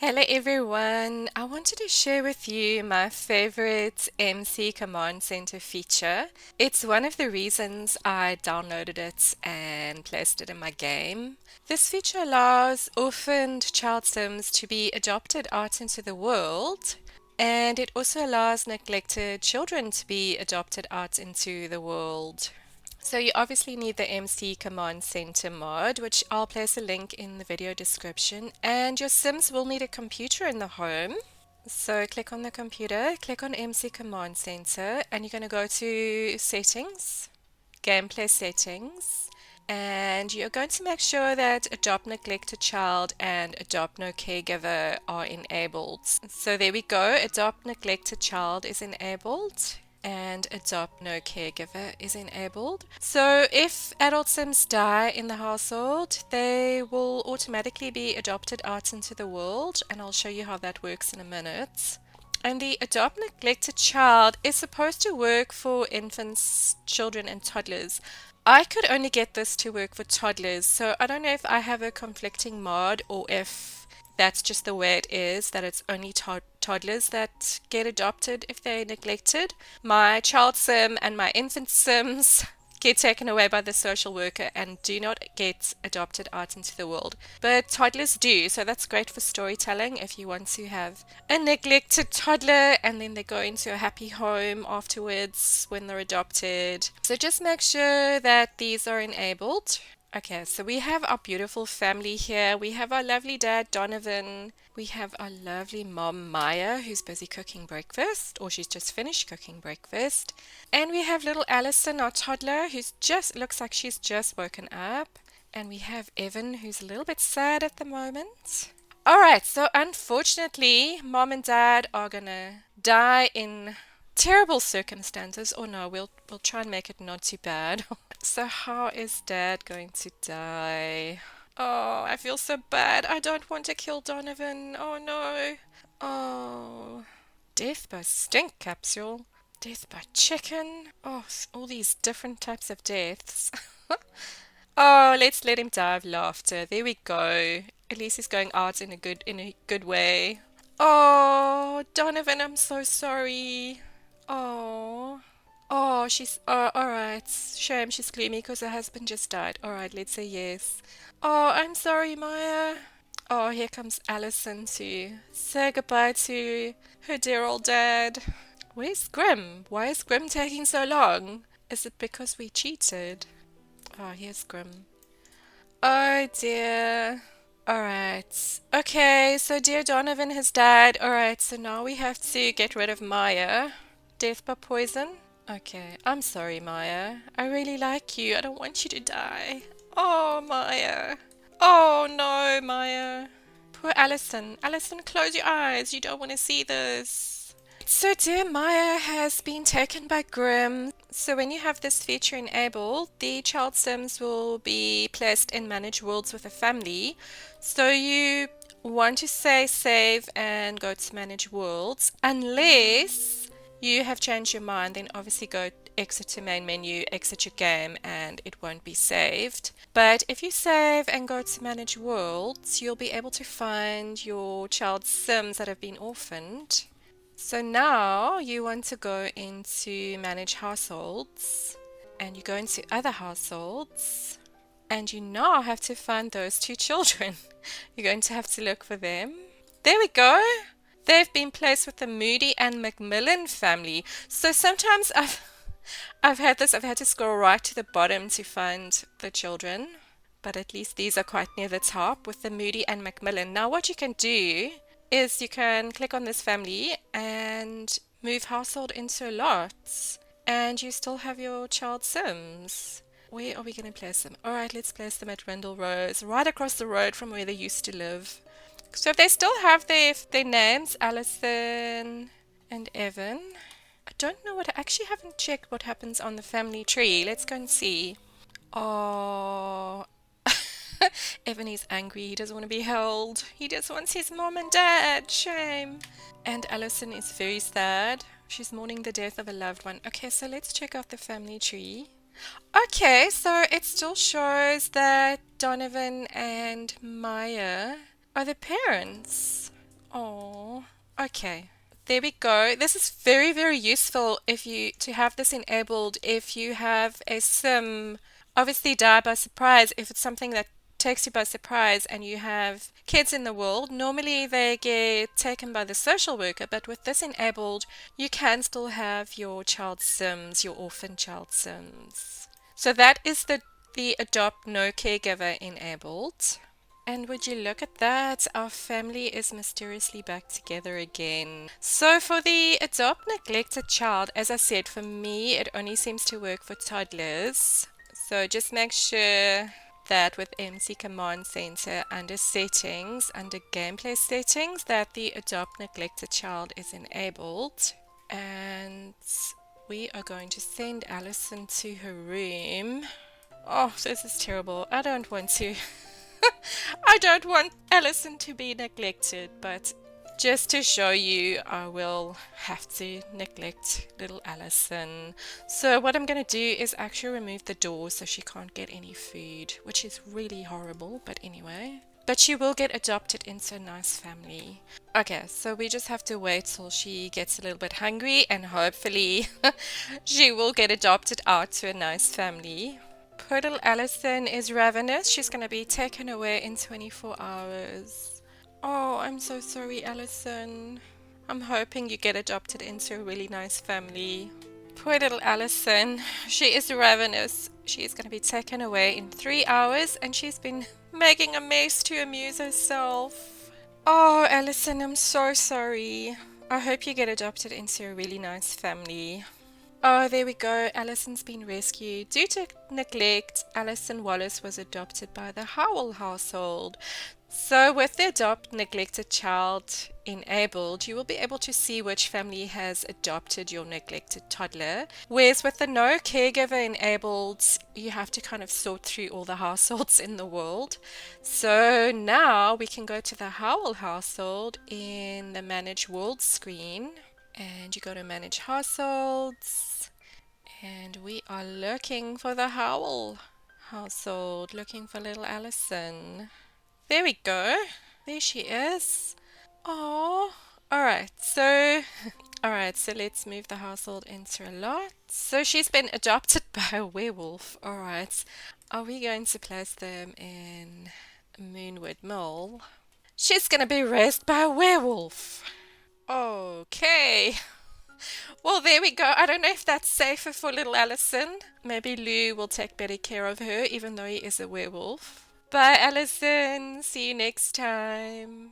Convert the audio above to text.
Hello everyone. I wanted to share with you my favorite MC Command Center feature. It's one of the reasons I downloaded it and placed it in my game. This feature allows orphaned child sims to be adopted out into the world, and it also allows neglected children to be adopted out into the world. So you obviously need the MC Command Center mod, which I'll place a link in the video description. And your Sims will need a computer in the home. So click on the computer, click on MC Command Center, and you're going to go to Settings, Gameplay Settings, and you're going to make sure that Adopt Neglected Child and Adopt No Caregiver are enabled. So there we go, Adopt Neglected Child is enabled and Adopt No Caregiver is enabled. So if adult Sims die in the household, they will automatically be adopted out into the world, and I'll show you how that works in a minute. And the Adopt Neglected Child is supposed to work for infants, children, and toddlers. I could only get this to work for toddlers, so I don't know if I have a conflicting mod or if that's just the way it is, that it's only toddlers that get adopted if they're neglected. My child sim and my infant sims get taken away by the social worker and do not get adopted out into the world. But toddlers do, so that's great for storytelling if you want to have a neglected toddler and then they go into a happy home afterwards when they're adopted. So just make sure that these are enabled. Okay, so we have our beautiful family here. We have our lovely dad, Donovan. We have our lovely mom, Maya, who's busy cooking breakfast, or she's just finished cooking breakfast. And we have little Allison, our toddler, who's just looks like she's just woken up. And we have Evan, who's a little bit sad at the moment. All right, so unfortunately, mom and dad are gonna die in terrible circumstances. Or no, we'll try and make it not too bad. So how is dad going to die? Oh, I feel so bad. I don't want to kill Donovan. Oh no. Oh, death by stink capsule. Death by chicken. Oh, all these different types of deaths. Oh, let's let him die of laughter. There we go. At least he's going out in a good way. Oh, Donovan, I'm so sorry. Oh. Oh, she's all right. Shame she's gloomy because her husband just died. All right, let's say yes. Oh, I'm sorry, Maya. Oh, here comes Allison to say goodbye to her dear old dad. Where's Grim? Why is Grim taking so long? Is it because we cheated? Oh, here's Grim. Oh dear. Alright. Okay, so dear Donovan has died. Alright, so now we have to get rid of Maya. Death by poison? Okay, I'm sorry, Maya. I really like you. I don't want you to die. Oh, Maya. Oh no, Maya. Poor Allison. Allison, close your eyes. You don't want to see this. So dear Maya has been taken by Grim. So when you have this feature enabled, the child sims will be placed in manage worlds with a family. So you want to say save and go to manage worlds unless you have changed your mind, then obviously go exit to main menu, exit your game, and it won't be saved. But if you save and go to manage worlds, you'll be able to find your child sims that have been orphaned. So now you want to go into manage households and you go into other households and you now have to find those two children. You're going to have to look for them. There we go. They've been placed with the Moody and Macmillan family. So sometimes I've had to scroll right to the bottom to find the children. But at least these are quite near the top with the Moody and Macmillan. Now what you can do is you can click on this family and move household into lots. And you still have your child sims. Where are we going to place them? Alright, let's place them at Rindle Rose, right across the road from where they used to live. So if they still have their names, Alison and Evan. I don't know I actually haven't checked what happens on the family tree. Let's go and see. Oh, Evan is angry. He doesn't want to be held. He just wants his mom and dad. Shame. And Alison is very sad. She's mourning the death of a loved one. Okay, so let's check out the family tree. Okay, so it still shows that Donovan and Maya are the parents. Oh, okay. There we go. This is very, very useful if you to have this enabled if you have a sim obviously die by surprise if it's something that takes you by surprise and you have kids in the world. Normally they get taken by the social worker, but with this enabled, you can still have your child sims, your orphan child sims. So that is the adopt no caregiver enabled. And would you look at that? Our family is mysteriously back together again. So, for the adopt neglected child, as I said, for me, it only seems to work for toddlers. So, just make sure that with MC Command Center under settings, under gameplay settings, that the adopt neglected child is enabled. And we are going to send Allison to her room. Oh, this is terrible. I don't want to. I don't want Allison to be neglected, but just to show you, I will have to neglect little Allison. So what I'm going to do is actually remove the door so she can't get any food, which is really horrible, but anyway. But she will get adopted into a nice family. Okay, so we just have to wait till she gets a little bit hungry and hopefully she will get adopted out to a nice family. Poor little Allison is ravenous. She's going to be taken away in 24 hours. Oh, I'm so sorry, Allison. I'm hoping you get adopted into a really nice family. Poor little Allison. She is ravenous. She is going to be taken away in 3 hours and she's been making a mess to amuse herself. Oh, Allison, I'm so sorry. I hope you get adopted into a really nice family. Oh, there we go. Allison's been rescued. Due to neglect, Allison Wallace was adopted by the Howell household. So, with the adopt neglected child enabled, you will be able to see which family has adopted your neglected toddler. Whereas with the no caregiver enabled, you have to kind of sort through all the households in the world. So now we can go to the Howell household in the Manage World screen. And you go to Manage Households. And we are looking for the Howell household, looking for little Allison. There we go. There she is. Oh, all right, so let's move the household into a lot. So she's been adopted by a werewolf. All right. Are we going to place them in Moonwood Mill? She's going to be raised by a werewolf. Okay. Well, there we go. I don't know if that's safer for little Allison. Maybe Lou will take better care of her, even though he is a werewolf. Bye, Allison. See you next time.